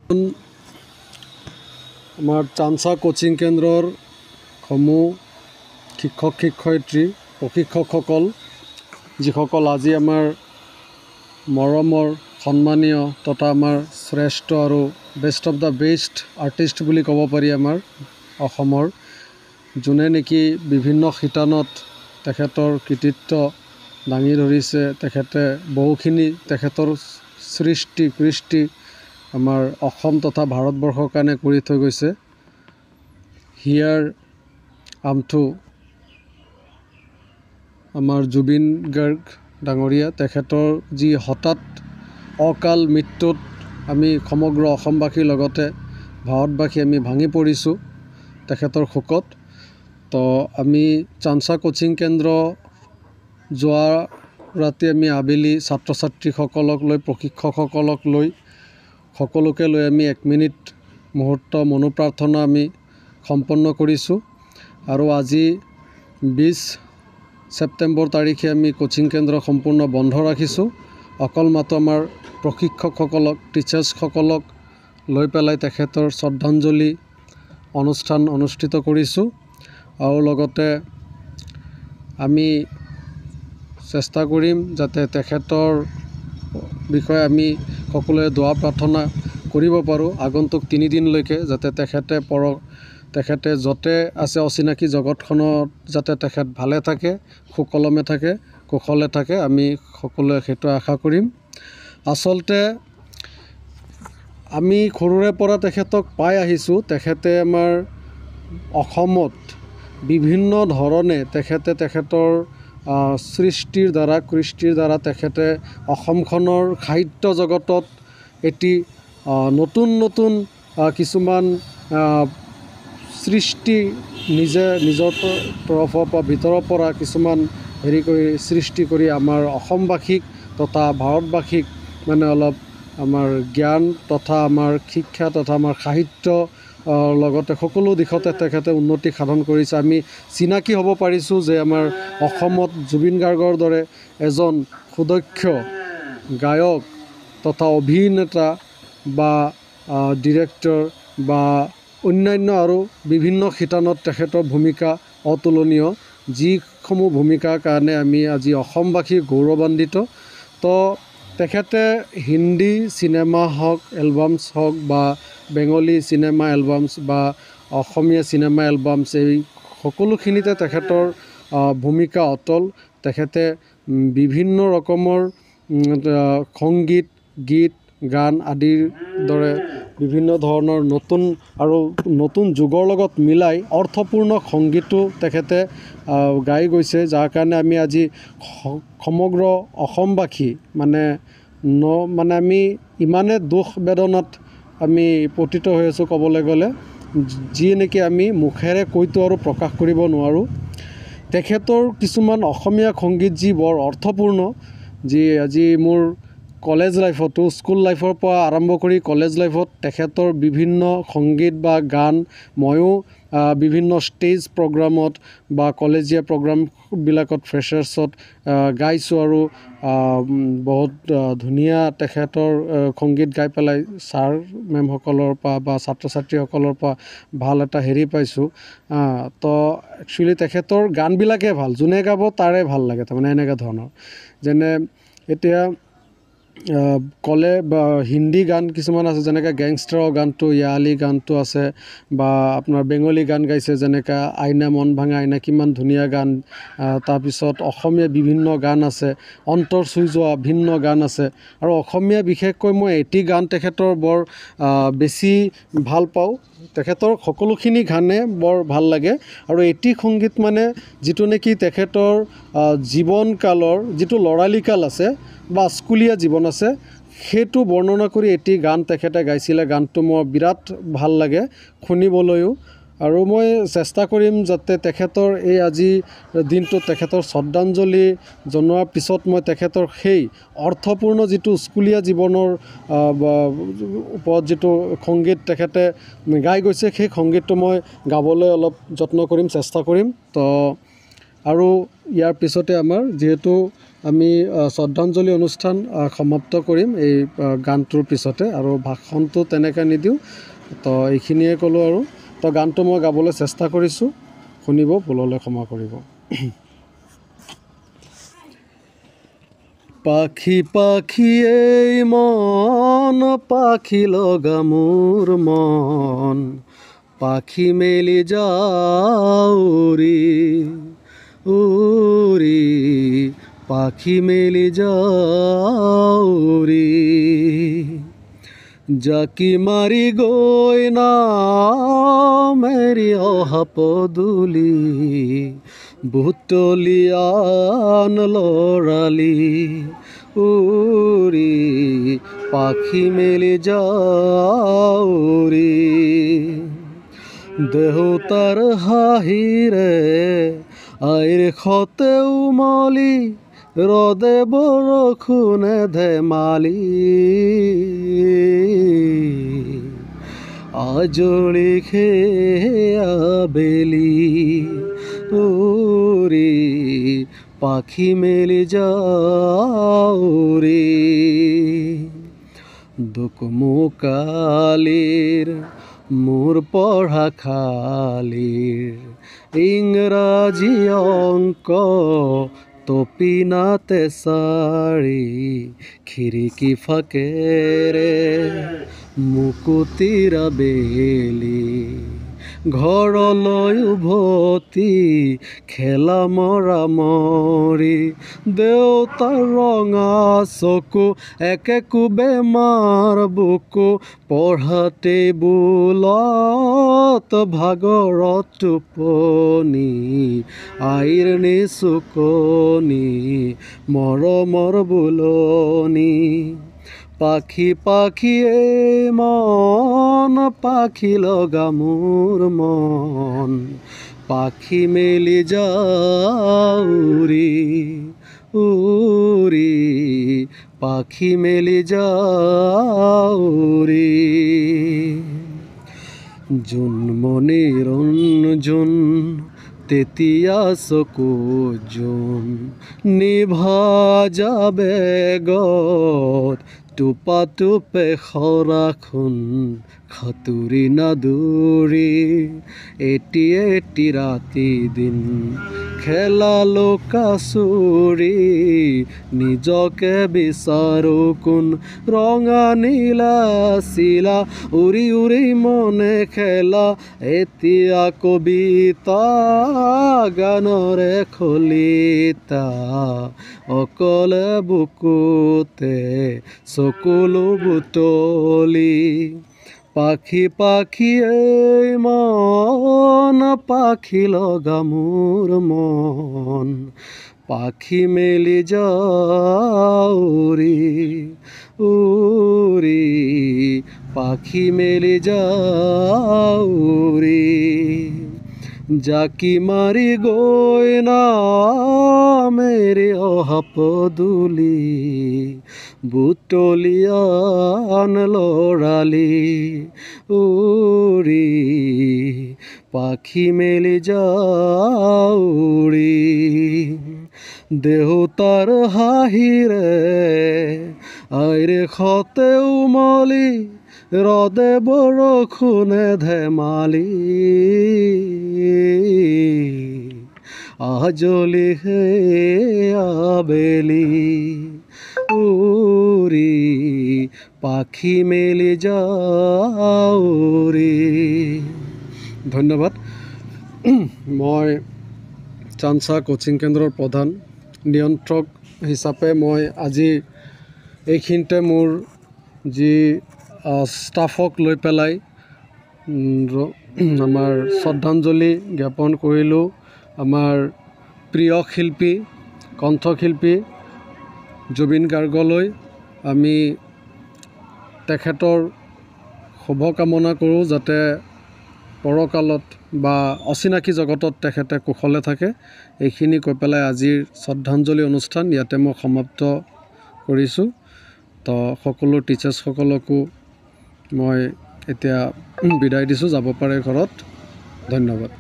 আমাৰ চানচা কোচিং কেন্দ্ৰৰ সমূহ শিক্ষক শিক্ষয়িত্ৰী প্ৰশিক্ষকসকল যিসকল আজি আমাৰ মৰমৰ সন্মানীয় তথা আমাৰ শ্ৰেষ্ঠ আৰু best of the best artist বুলি ক'ব পাৰি আমাৰ অসমৰ যোনে নেকি বিভিন্ন শিতানত তেখেতৰ কৃতিত্ব দাঙি ধৰিছে তেখেতে বহুখিনি তেখেতৰ কৃষ্টি আমাৰ অসম তথা ভাৰতবৰ্ষৰ কাৰণে কৰি থৈ গৈছে হিয়াৰ আমঠু আমাৰ জুবিন গাৰ্গ ডাঙৰীয়া তেখেতৰ যি হঠাৎ অকাল মৃত্যুত আমি সমগ্ৰ অসমবাসীৰ লগতে ভাৰতবাসী আমি ভাঙি পৰিছোঁ তেখেতৰ শোকত তো আমি চানচা কোচিং কেন্দ্ৰ যোৱা ৰাতি আমি আবেলি ছাত্ৰ ছাত্ৰীসকলক লৈ প্ৰশিক্ষকসকলক লৈ সকলোকে লৈ আমি 1 মিনিট মুহূৰ্ত মনোপ্ৰাৰ্থনা আমি সম্পন্ন কৰিছোঁ আৰু আজি 20 ছেপ্টেম্বৰ তাৰিখে আমি কোচিং কেন্দ্ৰ সম্পূৰ্ণ বন্ধ ৰাখিছোঁ অকল মাত্ৰ আমাৰ প্ৰশিক্ষকসকলক টিচাৰ্ছসকলক লৈ পেলাই তেখেতৰ শ্ৰদ্ধাঞ্জলি অনুষ্ঠান অনুষ্ঠিত কৰিছোঁ আৰু লগতে আমি চেষ্টা কৰিম যাতে তেখেতৰ বিষয়ে আমি সকলোৱে দোৱা প্ৰাৰ্থনা কৰিব পাৰোঁ আগন্তুক 3 দিনলৈকে যাতে তেখেতে য'তে আছে অচিনাকি জগতখনত যাতে তেখেত ভালে থাকে সুকলমে থাকে কুশলে থাকে আমি সকলোৱে সেইটো আশা কৰিম আচলতে আমি সৰুৰে পৰা তেখেতক পাই আহিছোঁ তেখেতে আমাৰ অসমত বিভিন্ন ধৰণে তেখেতৰ সৃষ্টিৰ দ্বাৰা তেখেতে অসমখনৰ সাহিত্য জগতত এটি নতুন কিছুমান সৃষ্টি নিজৰ তৰফৰ পৰা ভিতৰৰ পৰা কিছুমান সৃষ্টি কৰি আমাৰ অসমবাসীক তথা ভাৰতবাসীক মানে অলপ আমাৰ জ্ঞান তথা আমাৰ শিক্ষা তথা আমাৰ সাহিত্য লগতে সকলো দিশতে তেখেতে উন্নতি সাধন কৰিছে আমি চিনাকি হ'ব পাৰিছোঁ যে আমাৰ অসমত জুবিন গাৰ্গৰ দৰে এজন সুদক্ষ গায়ক তথা অভিনেতা বা ডিৰেক্টৰ বা অন্যান্য আৰু বিভিন্ন শিতানত তেখেতৰ ভূমিকা অতুলনীয় যিসমূহ ভূমিকাৰ কাৰণে আমি আজি অসমবাসী গৌৰৱান্বিত তো তেখেতে হিন্দী চিনেমা হওক এলবামছ হওক বা বেংগলী চিনেমা এলবামছ বা অসমীয়া চিনেমা এলবামছ এই সকলোখিনিতে তেখেতৰ ভূমিকা অটল তেখেতে বিভিন্ন ৰকমৰ সংগীত গীত গান আদিৰ দৰে বিভিন্ন ধৰণৰ নতুন যুগৰ লগত মিলাই অৰ্থপূৰ্ণ সংগীতো তেখেতে গাই গৈছে যাৰ কাৰণে আমি আজি সমগ্ৰ অসমবাসী মানে আমি ইমানে দুখ বেদনাত আমি পতিত হৈ আছোঁ ক'বলৈ গ'লে যি নেকি আমি মুখেৰে কৈতো আৰু প্ৰকাশ কৰিব নোৱাৰোঁ তেখেতৰ কিছুমান অসমীয়া সংগীত যি বৰ অৰ্থপূৰ্ণ যি আজি মোৰ কলেজ লাইফতো স্কুল লাইফৰ পৰা আৰম্ভ কৰি কলেজ লাইফত তেখেতৰ বিভিন্ন সংগীত বা গান ময়ো বিভিন্ন ষ্টেজ প্ৰগ্ৰামত বা কলেজীয়া প্ৰগ্ৰামবিলাকত ফ্ৰেছাৰ্ছত গাইছোঁ আৰু বহুত ধুনীয়া তেখেতৰ সংগীত গাই পেলাই ছাৰ মেমসকলৰ পৰা বা ছাত্ৰ ছাত্ৰীসকলৰ পৰা ভাল এটা পাইছোঁ তো একচুৱেলি তেখেতৰ গানবিলাকে ভাল যোনে গাব তাৰে ভাল লাগে তাৰমানে এনেকুৱা ধৰণৰ যেনে এতিয়া ক'লে বা হিন্দী গান কিছুমান আছে যেনেকৈ গেংষ্টাৰৰ গানটো ইয়া আলি গানটো আছে বা আপোনাৰ বেংগলী গান গাইছে যেনেকৈ আইনা মন ভাঙা আইনা কিমান ধুনীয়া গান তাৰপিছত অসমীয়া বিভিন্ন গান আছে অন্তৰ চুই যোৱা ভিন্ন গান আছে আৰু অসমীয়া বিশেষকৈ মই এটি গান তেখেতৰ বৰ বেছি ভাল পাওঁ তেখেতৰ সকলোখিনি গানে বৰ ভাল লাগে আৰু এটি সংগীত মানে যিটো নেকি তেখেতৰ জীৱনকালৰ যিটো ল'ৰালিকাল আছে বা স্কুলীয়া জীৱন আছে সেইটো বৰ্ণনা কৰি এটি গান তেখেতে গাইছিলে গানটো মোৰ বিৰাট ভাল লাগে শুনিবলৈও আৰু মই চেষ্টা কৰিম যাতে তেখেতৰ এই আজি দিনটোত তেখেতৰ শ্ৰদ্ধাঞ্জলি জনোৱাৰ পিছত মই তেখেতৰ সেই অৰ্থপূৰ্ণ যিটো স্কুলীয়া জীৱনৰ ওপৰত যিটো সংগীত তেখেতে গাই গৈছে সেই সংগীতটো মই গাবলৈ অলপ যত্ন কৰিম চেষ্টা কৰিম তো আৰু ইয়াৰ পিছতে আমাৰ যিহেতু আমি শ্ৰদ্ধাঞ্জলি অনুষ্ঠান সমাপ্ত কৰিম এই গানটোৰ পিছতে, আৰু ভাষণটো তেনেকৈ নিদিওঁ। তো এইখিনিয়ে ক'লোঁ আৰু। তো গানটো মই গাবলৈ চেষ্টা কৰিছোঁ, শুনিব, ভুললৈ ক্ষমা কৰিব। পাখি পাখি এই মন, পাখি লগা মোৰ মন, পাখি মেলি যাওঁ উৰি, পাখি মেলি যাওঁ উৰি, জাকি মাৰি গৈ নামেৰি অহা পদূলি, বুটলিয়ান লৰালি উৰি, পাখি মেলি যাওঁ উৰি, দেউতাৰ হাঁহিৰে আইৰ খতে উমলি, ৰদে বৰষুণে ধেমালি, আজৰি সেয়া বেলি উৰি, পাখি মেলি যাওঁ উৰি, দোকমোকালিৰ মোৰ পঢ়া খালিৰ, ইংৰাজী অংক তপিনাতে চাৰি, খিৰিকী ফাকেৰে মুকুতিৰা বেলি, ঘৰলৈ উভতি খেলা মৰা মৰি, দেউতাৰ ৰঙা চকু একেকো বেমাৰ বুকু, পঢ়া টেবুলত ভাগৰত টোপনি, আইৰ নিচুকনি মৰমৰ বুলনি, পাখি পাখি এই মন, পাখি লগা মোৰ মন, পাখি মেলি যাওঁ উৰি, পাখি মেলি যাওঁ উৰি, জোনমণি ৰঞ্জোন তেতিয়া চকু জোন, নিভা যাবে গত টোপা টোপে খৰাখোন, খাতুৰি নাদুৰি, এটি ৰাতি দিন খেলা লুকা চুৰি, নিজকে বিচাৰো কোন ৰঙা নীলা চিলা, উৰি উৰি মনে খেলা, এতিয়া কবিতা গানৰে খলিতা, অকলে বুকুতে চকুলো বুটলি, পাখি পাখি এই মন, পাখি লগা মোৰ মন, পাখি মেলি যাওঁ উৰি, পাখি মেলি যাওঁ উৰি, জাকি মাৰি গৈ নামেৰি অহা পদূলি, বুটলিয়ান লৰালি উৰি, পাখি মেলি যাওঁ উৰি, দেউতাৰ হাঁহিৰে আইৰ খতে উমলি, ৰদে বৰষুণে ধেমালি, আজলি সেয়া বেলি উৰি, পাখি মেলি যাওঁ উৰি। ধন্যবাদ। মই চানচা কোচিং কেন্দ্ৰৰ প্ৰধান নিয়ন্ত্ৰক হিচাপে মই আজি এইখিনিতে মোৰ যি ষ্টাফক লৈ পেলাই আমাৰ শ্ৰদ্ধাঞ্জলি জ্ঞাপন কৰিলোঁ। আমাৰ প্ৰিয় শিল্পী কণ্ঠশিল্পী জুবিন গাৰ্গলৈ আমি তেখেতৰ শুভকামনা কৰোঁ, যাতে পৰকালত বা অচিনাকি জগতত তেখেতে কুশলে থাকে। এইখিনি কৈ পেলাই আজিৰ শ্ৰদ্ধাঞ্জলি অনুষ্ঠান ইয়াতে মই সমাপ্ত কৰিছোঁ। তো সকলো টিচাৰ্ছসকলকো মই এতিয়া বিদায় দিছোঁ, যাব পাৰে ঘৰত। ধন্যবাদ।